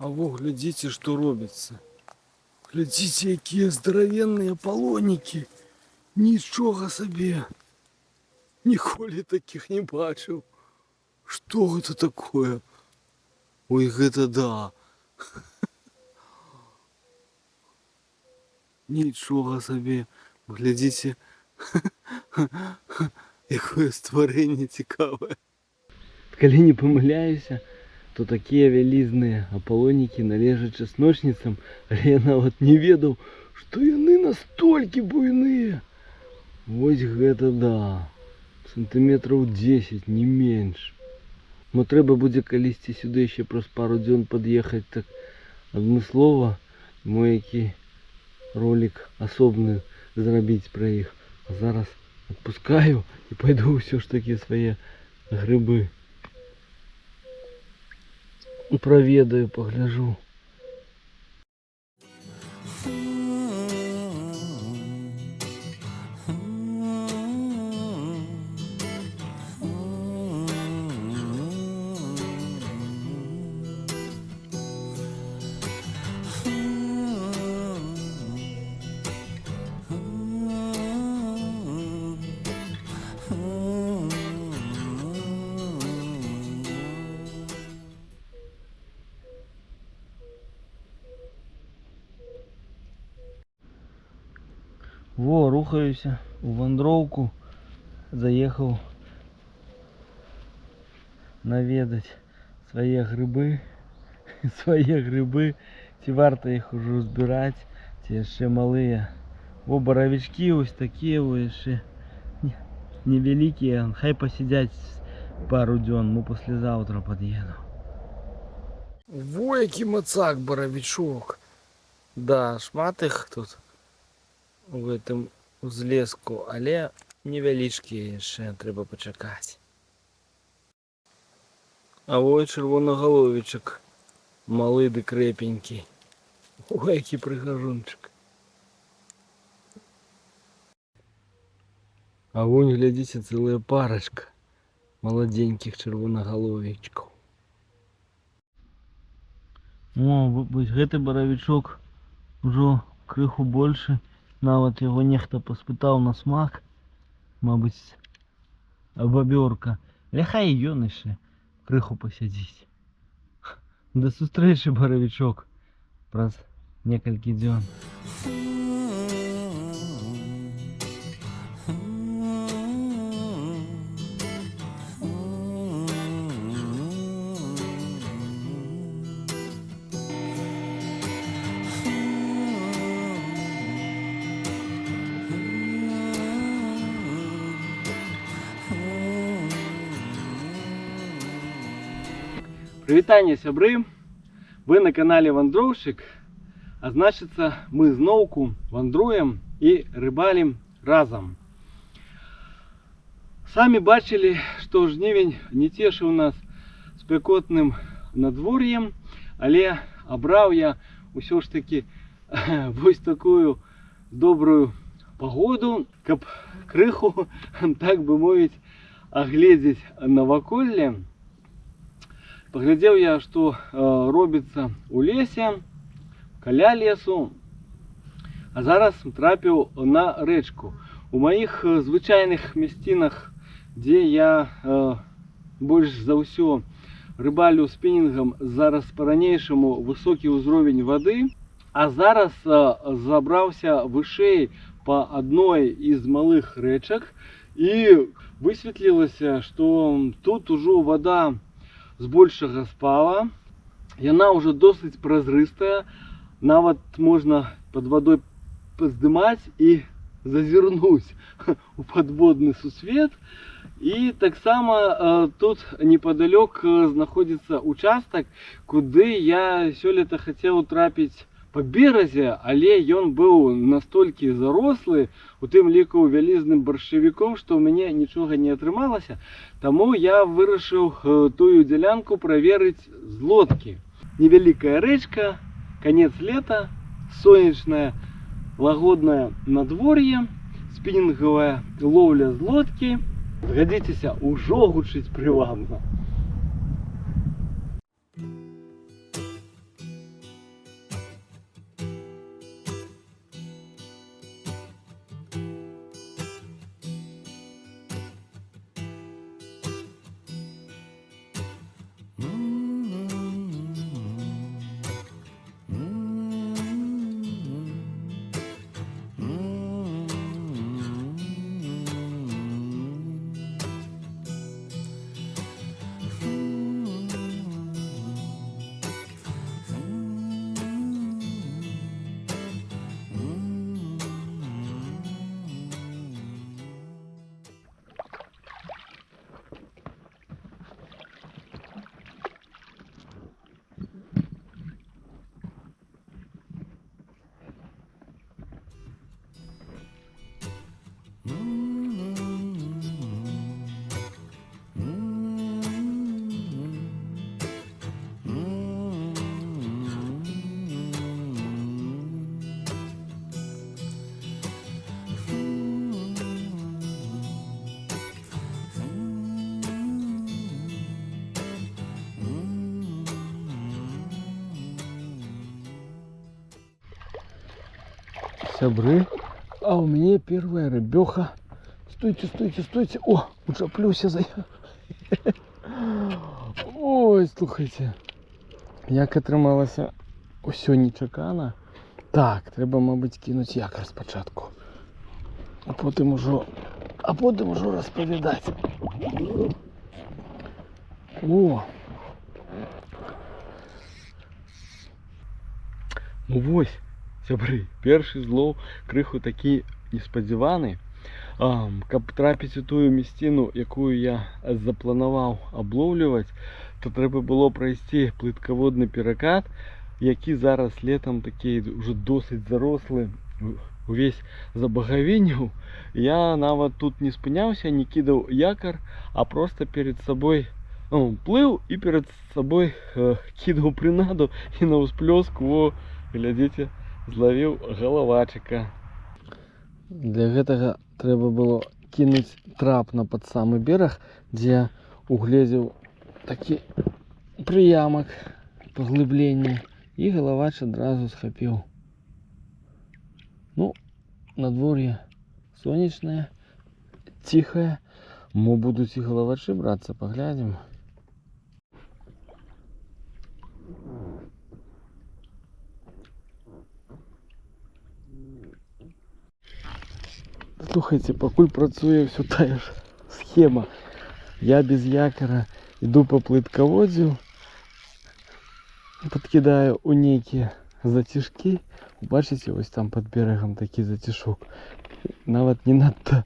А во, глядите, что робится. Глядите, какие здоровенные полоники. Ничего себе. Ніколи таких не бачив. Что это такое? Ой, это да. Нічого собі. Глядите. Якое створение цікаве. Коли не помиляюся, то такие вялізныя аполлонікі належаць часночніцам, але я нават не ведаў, што яны настолькі буйныя. Вось гэта да. Сантиметров 10, не меньше. Но трэба будзе калісьці сюды еще праз пару дзён пад'ехаць так адмыслова, мой які ролик асобны зрабіць пра іх. А зараз отпускаю и пойду все ж таки свои грибы проведаю, погляжу. Во, рухаюся у вандроўку, заехаў наведаць свае грибы, ці варта іх ужо збіраць, ці яшчэ малыя. Во, баравічкі вось такія яшчэ невялікія, хай пасядзяць пару дзён, ну паслязаўтра пад'еду. Во, які мацак баравічок. Да, шмат іх тут у гэтым узлеску, але невялічкія яшчэ, трэба пачакаць. А вось чырвонагаловічак, малы ды крэпенькі. Ой, які прыгажунчык. А вон, глядзіце, цэлая парачка маладзенькіх чырвонагаловічкаў. О, вось гэты баравічок ужо крыху большы. Нават яго нехта паспытаў на смак, мабыць, бабёрка. Ляхай ён яшчэ крыху пасядзіць. Да сустрэчы, баравічок, праз некалькі дзён. Прывітанне, сябры! Вы на канале Вандроўшчык, а значыцца мы зноўку вандруем і рыбалім разам. Самі бачылі, што жнівень не цешыў нас спякотным надвор'ем, але абраў я ўсё ж таки вось такую добрую пагоду, каб крыху, так бы мовіць, агледзець наваколле. Паглядзеў я, што робіцца ў лесе, каля лесу, а зараз трапіў на рэчку. У маіх звычайных мясцінах, дзе я больш за ўсё рыбалю спінінгам, зараз па-ранейшаму высокі ўзровень вады, а зараз забраўся вышэй па адной з малых рэчак і высветлілася, што тут ужо вада збольшага спала, яна ўжо досыць празрыстая, нават можна пад вадой паздымаць і зазірнуць у падводны сусвет. І таксама тут непадалёк знаходзіцца участак, куды я сёлета хацеў трапіць па беразе, але ён быў настолькі зарослы, у тым ліку вялізным баршчавіком, што ў мяне нічога не атрымалася. Таму я вырашыў тую дзялянку праверыць з лодкі. Невялікая рэчка, канец лета, сонечнае лагоднае надвор'е, спінінгавая лоўля з лодкі. Згадзіцеся, ужо гучыць прывабна. сябры. А у меня первая рыбёха. Стойте, стойте, стойте. О, учаплюся за я. Ой, слухайте. Як атрымалася ўсё нечакана. Так, трэба, мабыць, кинуть якор спачатку. А потым ужо распавядаць. О! Ну вось, сябры, першы злоў крыху такі неспадзяваны. Каб трапіць у тую мясціну, якую я запланаваў аблоўліваць, то трэба было прайсці плыткаводны перакат, які зараз летом такі ўжо досыць зарослы, увесь забагавінняў. Я нават тут не спыняўся, не кідаў якар, а просто перед сабой плыў і перед сабой кідаў прынаду і на ўсплёску, глядзіце, злавіў галавачыка. Для гэтага трэба было кинуть трап на пад самы бераг, дзе угледзеў такі прыямак паглыблення, і галавач адразу схапіў. Ну, надвор'е сонечнае, ціхае, мо будуць і галавачы брацца, паглядзім. Слухайте, пакуль працуе все тая ж схема. Я без якора иду по плыткаводдзю, подкидаю у нейкія зацішкі. Бачыце, вось там под берегом такі зацішок. Нават не надта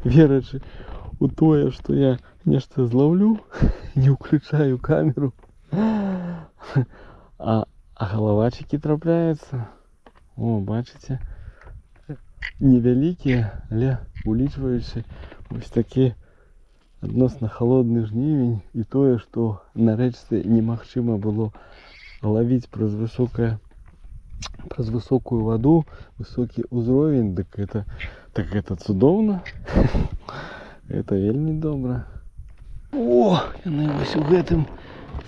верачы у тое, што я нешта зловлю, не ўключаю камеру. А галавачыкі трапляюцца. О, бачыце? Невялікія, але улічваючы вось такі адносна холодны жнівень і тое, што на рэчцы немагчыма было лавіць праз высокую ваду, высокі ўзровень, дык гэта цудоўна. Это вельмі добра. О, яны вось у гэтым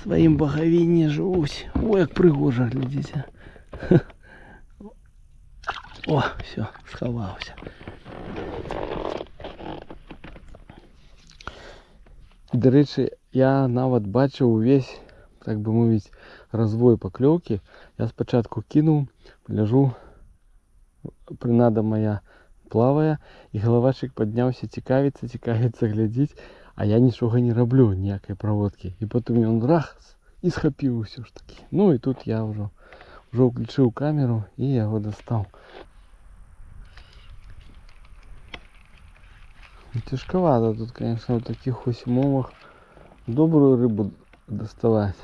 сваім багавінні жывуць. О, як прыгожа, глядзіце. О, все, сховався. До речі, я нават бачив увесь, так би мовити, розвой покльовки. Я спочатку кинув, ляжу, принада моя плаває, і головачик піднявся, цікавиться, глядіть, а я нічого не роблю, ніякої проводки. І потім він раз і схопив все ж таки. Ну і тут я вже включив камеру і його достав. Тяжковато тут, конечно, в таких ось умовах добрую рыбу доставать.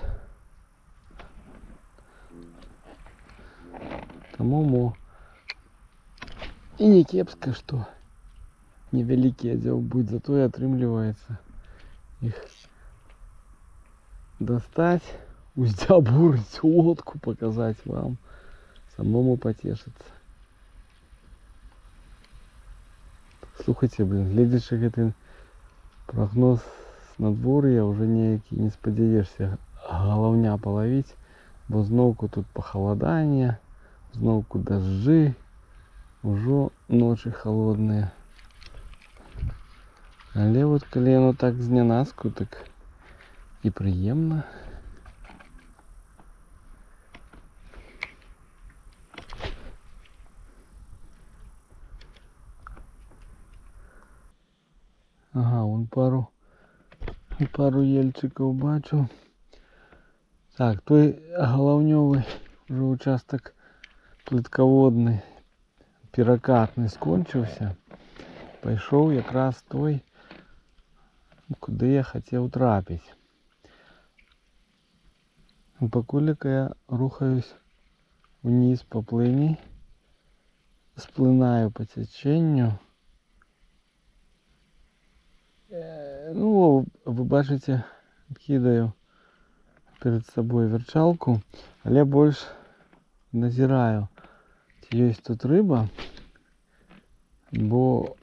По-моему, и не кепско, что невеликий отдел будет, зато и отрымливается их достать, уздябурить, лодку показать вам, самому потешиться. Слухайте, глядячи гэты прогноз с надвор'я, уже неякі не спадзяешся галаўня палавіць, бо зноўку тут пахаладанне, зноўку дажджы, ужо ночы холодныя. Але вот калі яно так знянацку, так і прыемна. Ага, вон пару ельчиков бачу. Так, той галаўнёвы уже участок плыткаводны, перакатны скончыўся. Пайшоў якраз той, куды я хацеў трапіць. Пакуль я рухаюсь униз по плыні, сплынаю по цячэнню. Ну, вы бачыце, кідаю перед собой верчалку, але больш назіраю, ці ёсць тут рыба, бо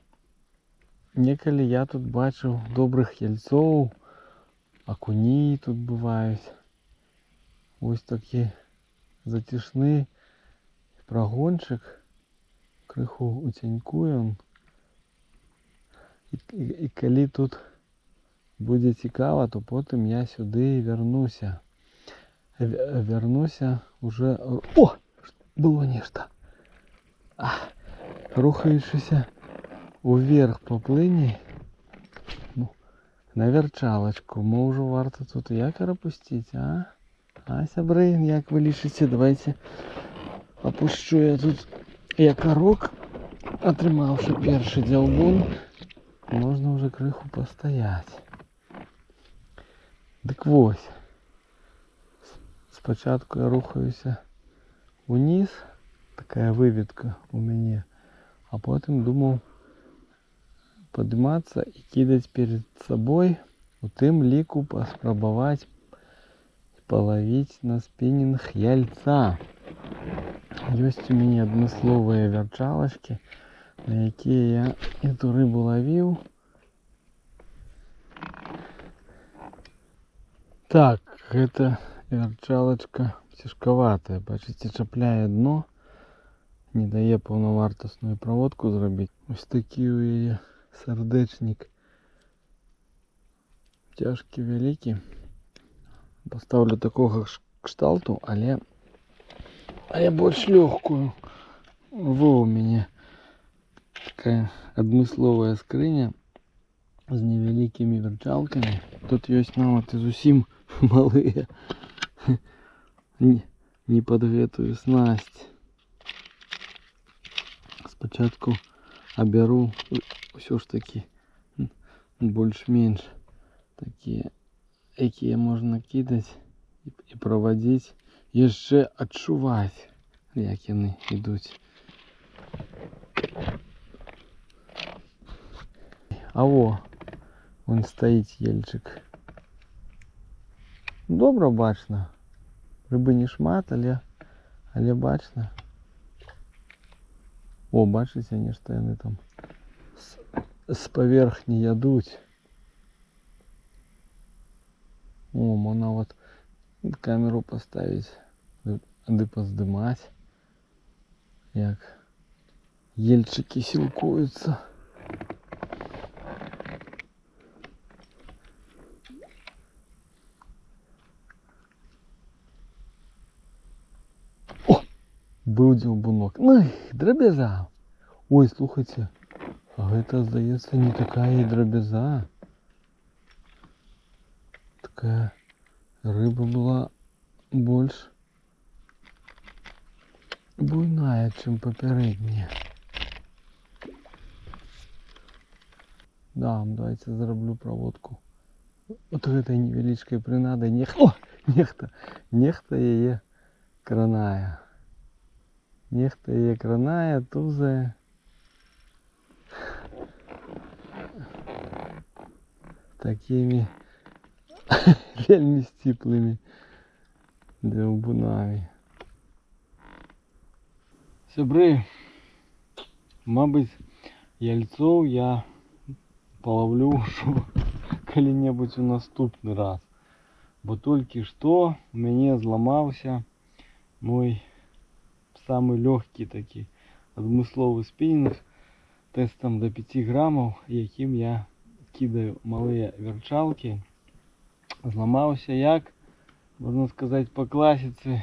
некалі я тут бачыў добрых ельцоў, акуні тут бываюць. Вось такі зацішны прагончык, крыху уцянькую. І калі тут будзе цікава, то потым я сюды вернуся. Вернуся уже... О! Было нешта. Рухаючыся уверх по плыні на вярчалачку. Можа варта тут якор опусціць, а? А, сябры, як вы лічыце? Давайте опущу я тут якорок, атрымаўшы першы дзяўбун. Можна уже крыху пастаяць. Дык вось. Спачатку я рухаюся униз, такая выведка у мяне, а потым думаў падымацца і кідаць перед сабой, у тым ліку паспрабаваць палавіць на спінінг яльца. Ёсць у мяне адмысловыя вярчалачкі, на якія я эту рыбу лавіў. Так, гэта вярчалачка цяжкаватая, бачыце, чапляе дно, не дае паўнавартасную праводку зрабіць. Ось такі у яе сардэчнік цяжкі, вялікі. Паставлю такога кшталту, але больш лёгкую. Во, у мяне такая адмысловая скрыня з невялікімі вярчалкамі. Тут ёсць нават і зусім малыя, не пад гэтую снасць. Спачатку абяру ўсё ж такі больш-менш такія, якія можна кідаць і правадзіць, яшчэ адчуваць, як яны ідуць. А во, вон стаіць ельчык. Добра бачна. Рыбы не шмат, але бачна. О, бачыце, нешта яны там з паверхні ядуць. О, можна вот камеру поставіць, ды паздымаць, як ельчыкі сілкуюцца. Быў дзяўбунок. Ну, драбяза. Ой, слухайце, а гэта, здаецца, не такая і драбяза. Такая рыба была больш буйная, чым папярэдняя. Да, давайте зраблю праводку. От гэтай невялічкай прынадай нехта яе кранае. Нехта яе кранае, тузае. Такімі вельмі сціплымі дзяўбунамі. Сябры, мабыць, яльцоў я палаўлю калі-небудзь у наступны раз. Бо толькі што у мяне зламаўся мой самый лёгкі такі адмысловы спінінг тэстам до 5 грамаў, якім я кідаю малыя вярчалкі. Зламаўся як, можна сказаць, по класіцы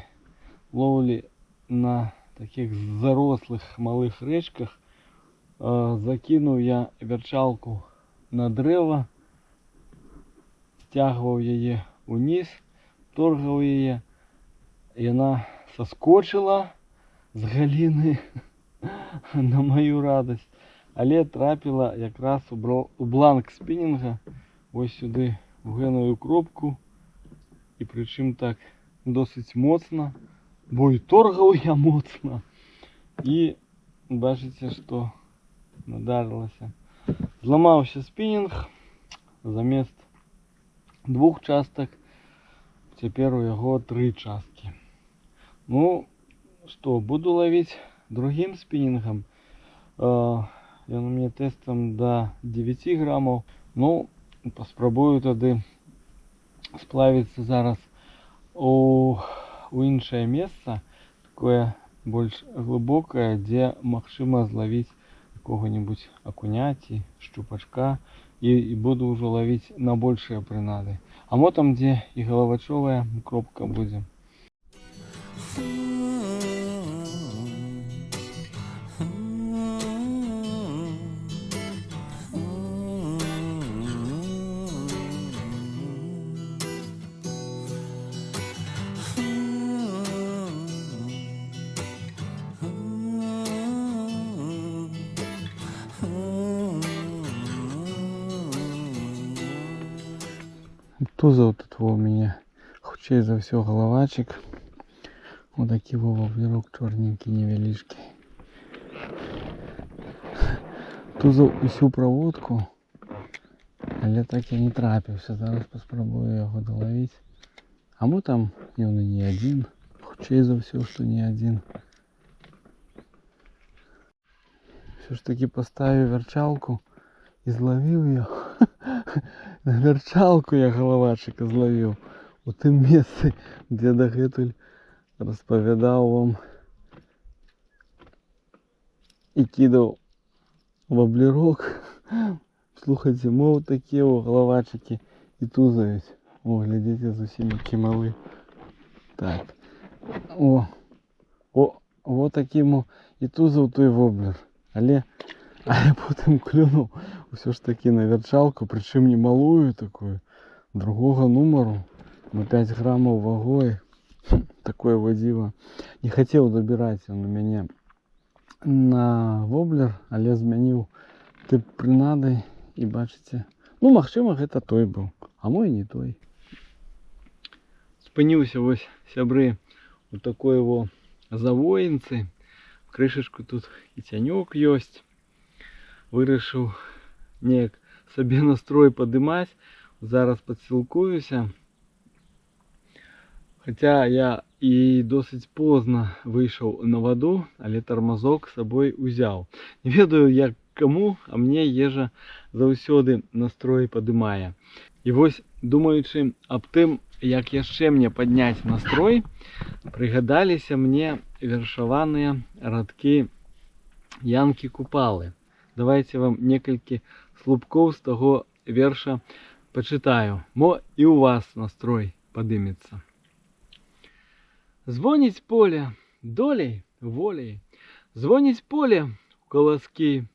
лоўлі на таких зарослых малых рэчках. Закінуў я вярчалку на дрэва, сцягваў яе уніз, торгаў яе, яна саскочыла з галіны на мою радасць, але трапіла якраз у бланк спінінга, ось сюди, у гэную кропку, і прычым так досыць моцна, бо і торгаў я моцна, і бачыце, што надарылася. Зламаўся спінінг, замест 2 частак цяпер у яго 3 часткі. Ну што, буду ловіць другім спінінгам. Ён у мяне тэстам до 9 грамаў. Ну, паспрабую тады сплавіцца зараз у іншае месца, такое больш глыбокая, дзе магчыма злавіць какого-нибудь акуняці, шчупачка і буду ўжо лавіць на большыя прынады. А мо там, дзе і галавачовая кропка будзе. Тузов тут у меня хутчэй за ўсё галавачык. Вот такі воблерок чорненькі, невялічкі. Тузов усю праводку, але так і не трапіўся. Зараз паспрабую яго далавіць. А мо там ён і не адзін, хутчэй за ўсё, што не адзін. Все ж таки поставіў вярчалку і злавіў яго. На вярчалку я галавачыка злавіў у тым месцы, дзе дагэтуль распавядаў вам і кідаў воблерок. Слухайце, мо такія галавачыкі і тузаюць. О, глядзіце, зусім які малы. Так. О такі мо і тузаў той воблер. Але потым клюнуў усё ж таки на вярчалку, прычым не малую такую, другога нумару, на 5 граммаў вагой. Такое вадзіва. Не хацеў забіраць ён у мяне на воблер, але змяніў тып прынады і бачыце. Ну, магчыма, гэта той быў, а мой не той. Спыніўся вось, сябры, у такой во завоінцы. Крышачку тут і цянёк ёсць. Вырашыў неяк сабе настрой падымаць. Зараз падсілкуюся. Хаця я і досыць позна выйшаў на ваду, але тармазок з сабой узяў. Не ведаю, як каму, а мне ежа заўсёды настрой падымае. І вось, думаючы аб тым, як яшчэ мне падняць настрой, прыгадаліся мне вершаваныя радкі Янкі Купалы. Давайте вам некалькі слупкоў з таго верша пачытаю. Мо і ў вас настрой падымецца. Звоніць поле долей, волей, звоніць поле ў каласкі.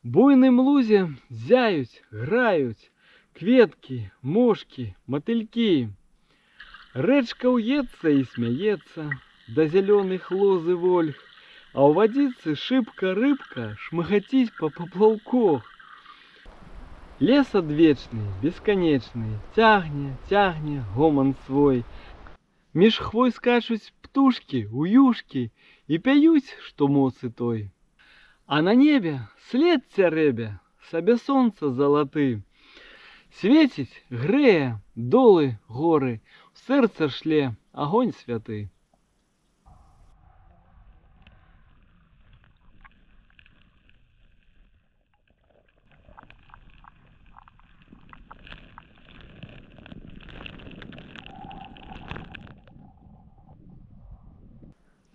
Буйным лузе зяюць, граюць кветкі, мошкі, матылькі. Рэчка ўецца і смяецца, да зялёных лозы вольх, а ў вадзіцы шыбка рыбка шмыгаціць па паплаўках. Лес адвечны, бесканечны, цягне гоман свой. Між хвой скачуць птушкі, уюшкі і пяюць, што моцы той. А на небе след цярэбе, сабе сонца залаты. Свеціць, грэе, долы, горы, в сэрца шле агонь святы.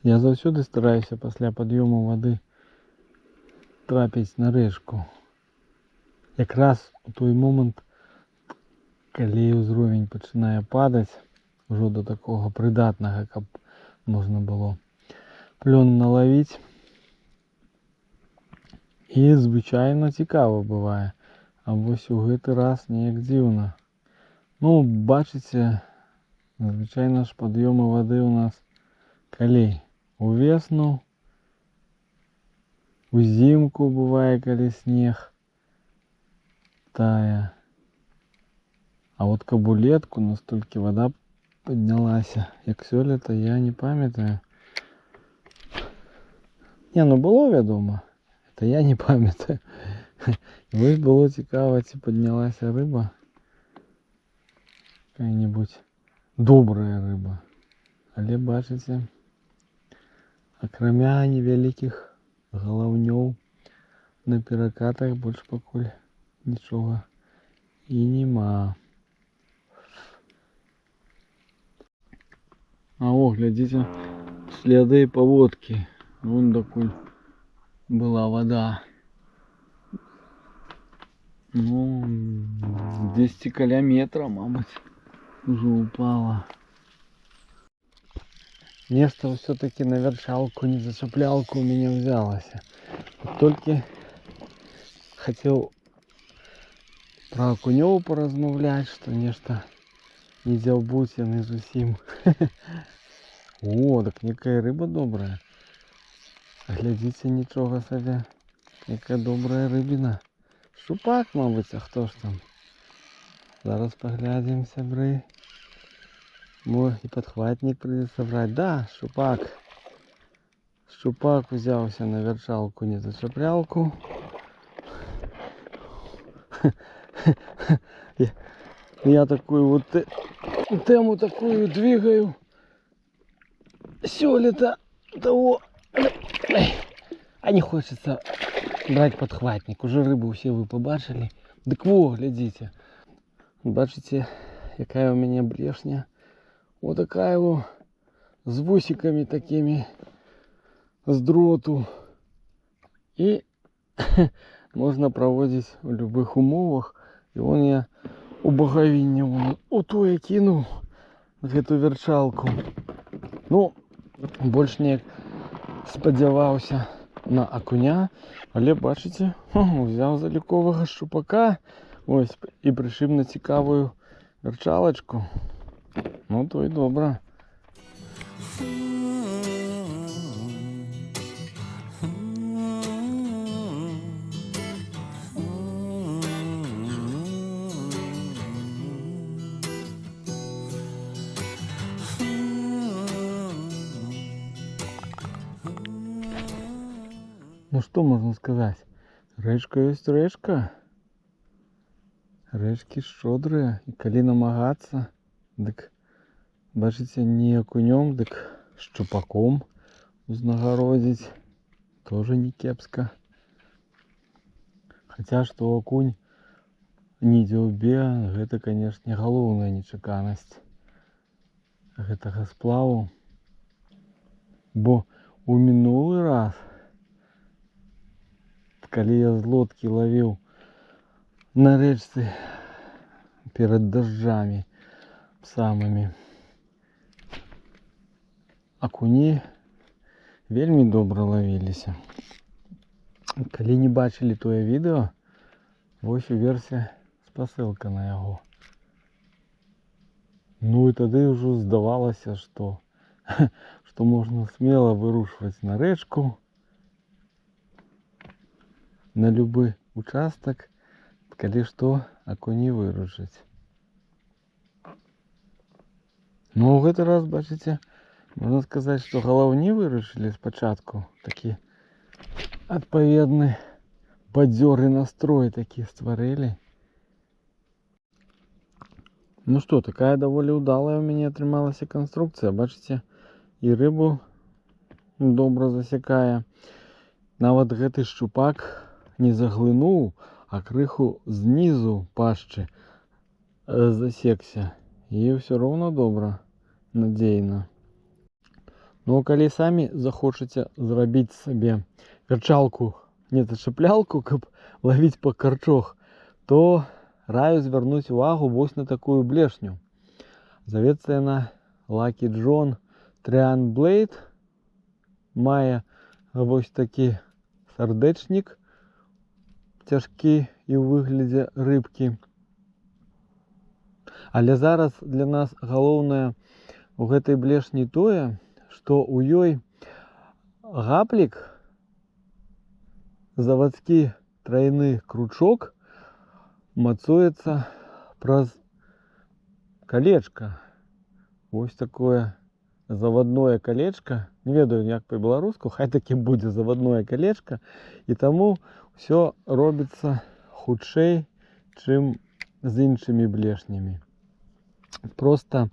Я заўсёды стараюся пасля пад'ёму вады трапіць на рэчку. Якраз у той момант, калі ўзровень пачынае падаць, ужо до такога прыдатнага, каб можна было плён налавіць. І звычайна цікава бывае. А вось у гэты раз неяк дзіўна. Ну, бачыце, звычайна ж пад'ёмы вады ў нас калі? Увесну, узімку бывае, калі снег тае. А вот каб улетку настолькі вода паднялася, як сёлета, я не памятаю. Не, ну было вядома, это я не памятаю. І вось было цікава, ці паднялася рыба, какая-нибудь добрая рыба. Але бачыце, акрамя невялікіх галаўнёў на перакатах больш пакуль нічога і нема. А о, глядзіце, следы поводки. Вон такой была вода. Ну, десь каля метра, мабуть, уже упала. Нечто все-таки на верчалку, не зацеплялку у меня взялось. Вот только хотел про окунёў поразмовлять, что нечто не дзяўбуць яны зусім. О, так некая рыба добрая. Глядзіце, нічога сабе. Якая добрая рыбина. Шупак, мабуть, а хто ж там? Зараз поглядим, сябры. Мо и подхватник придется брать. Да, шупак. Шупак взялся на верчалку, не зацеплялку. Я такую вот тему такую двигаю. Сёлета того. А не хочется брать подхватник. Уже рыбу все вы побачили. Дык во, глядите. Бачите, какая у меня блешня. Вот такая вот с бусиками такими, с дроту. И можно проводить в любых умовах. И вон я у боговиння ото я кинул эту верчалку. Ну, больше не сподівався на окуня, але бачите, взяв залікового щупака, ось, і пришив на цікаву верчалочку. Ну, то й добре. Ну что можно сказать? Рэчка есть рэчка. Рэчкі шчодрыя. І калі намагацца, дык, бачыце, не акунём, дык шчупаком узнагародзіць. Тоже не кепска. Хаця, што акунь не дзяўбе, гэта, канешне, галоўная нечаканасць гэтага сплаву. Бо у мінулы раз, калі я з лодкі ловіў на рэчцы перад дажджамі самымі, акуні вельмі добра лавіліся. Калі не бачылі тое відэо, вось уверсе спасылка на яго. Ну і тады ўжо здавалася, што можна смело вырушваць на рэчку, на любы участак, калі што, акуні выручаць. Ну, ў гэты раз, бачыце, можна сказаць, што галаўні выручылі спачатку. Такі адпаведны бадзёры настрой такі стварылі. Ну што, такая даволі ўдалая у мяне атрымалася канструкцыя. Бачыце, і рыбу добра засякае. Нават гэты шчупак не заглынуў, а крыху знізу пашчы засекся. І ўсё роўна добра, надзейна. Ну, а калі самі захочаце зрабіць сабе верчалку, не зачаплялку, каб лавіць па карчох, то раю звярнуць увагу вось на такую блешню. Завецца яна Lucky John Trian Blade. Мае вось такі сардэчнік цяжкі і ў выглядзе рыбкі. Але зараз для нас галоўнае у гэтай блешні тое, што ў ёй гаплік, завадскі трайны кручок, мацуецца праз калечка. Вось такое заводное калечка. Не ведаю, як по-беларуску, хай таки будзе заводное калечка. І таму все робіцца хутчэй, чым з іншымі блешнямі. Просто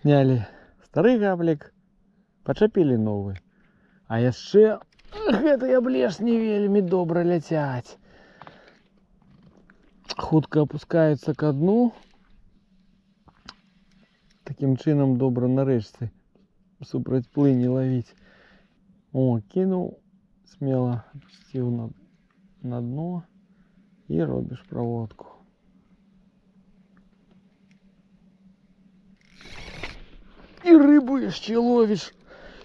снялі стары габлік, пачапілі новы. А яшчэ гэтыя блешні вельмі добра ляцяць. Хутка апускаюцца ка дну. Такім чынам добра на рэчцы супроть плыни ловить. О, кинул смело, опустил на дно и робишь проводку. И рыбу еще ловишь.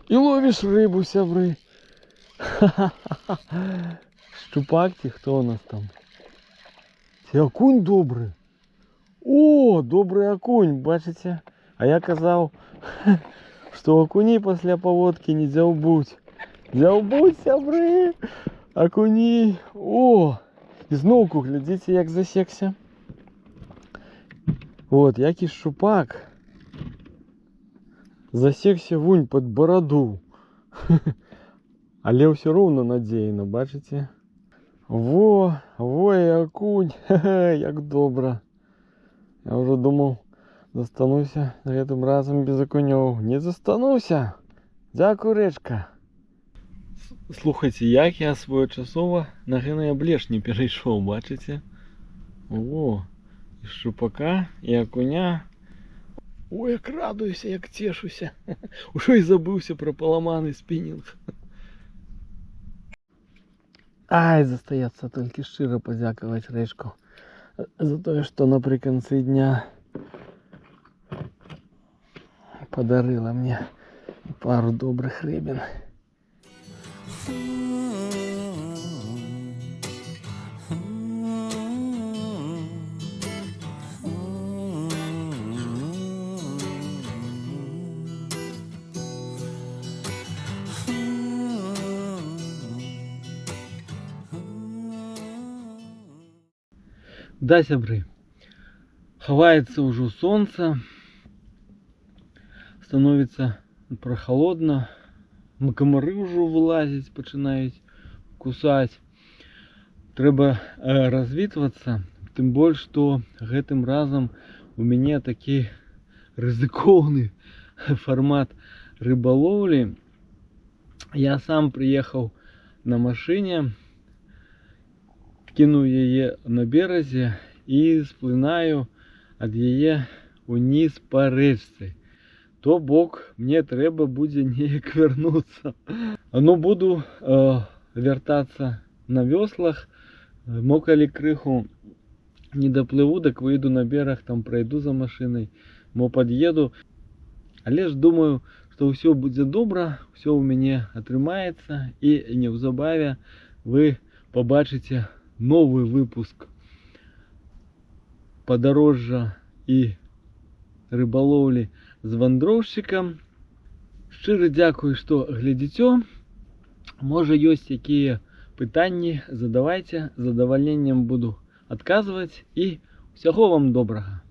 И ловишь рыбу, сябры. Щупак, кто у нас там? Це окунь добрий. О, добрий окунь, бачите? А я казав, що окуні після поводки не дзяўбуть. Дзяўбуть, сябры! Окуні! О! І зноўку, глядзіце, як засекся. Вот, які шчупак. Засекся вунь пад бороду. Але ўсё роўна надзейна, бачыце? Во і окунь. Як добра. Я уже думал, застануся гэтым разом без окунёў. Не застануся. Дзякуй, рэчка. Слухайте, як я своечасова на гэны блеш не перайшоў, бачыце? О, і шчупака, і акуня. Ой, як радуюся, як цешуся. Ужо і забыўся пра паламаны спінінг. Ай, застаецца толькі шчыра падзякаваць рэчку за тое, што напрыканцы дня падарыла мне пару добрых рыбін. Да, сябры, хаваецца ўжо сонца, становіцца прахалодна, камары ўжо вылазіць, пачынаюць кусаць. Трэба развітвацца, тым больш, што гэтым разам у мяне такі рызыкоўны фармат рыбалоўлі. Я сам прыехаў на машыне, кіну яе на беразе і сплынаю ад яе уніз па рэчцы. То бок мне трэба будзе неяк вярнуцца. Ну, буду вяртацца на вёслах. Мо калі крыху не даплыву, так выйду на бераг, там прайду за машынай, мо пад'еду. Але ж думаю, што ўсё будзе добра, ўсё ў мяне атрымаецца, і неўзабаве вы пабачыце новый выпуск падарожжа і рыбалоўлі з вандроўшчыкам. Шчыра дзякую, што глядзіце. Можа, ёсць якія пытанні, задавайце, з задавальненнем буду адказваць, і ўсяго вам добрага.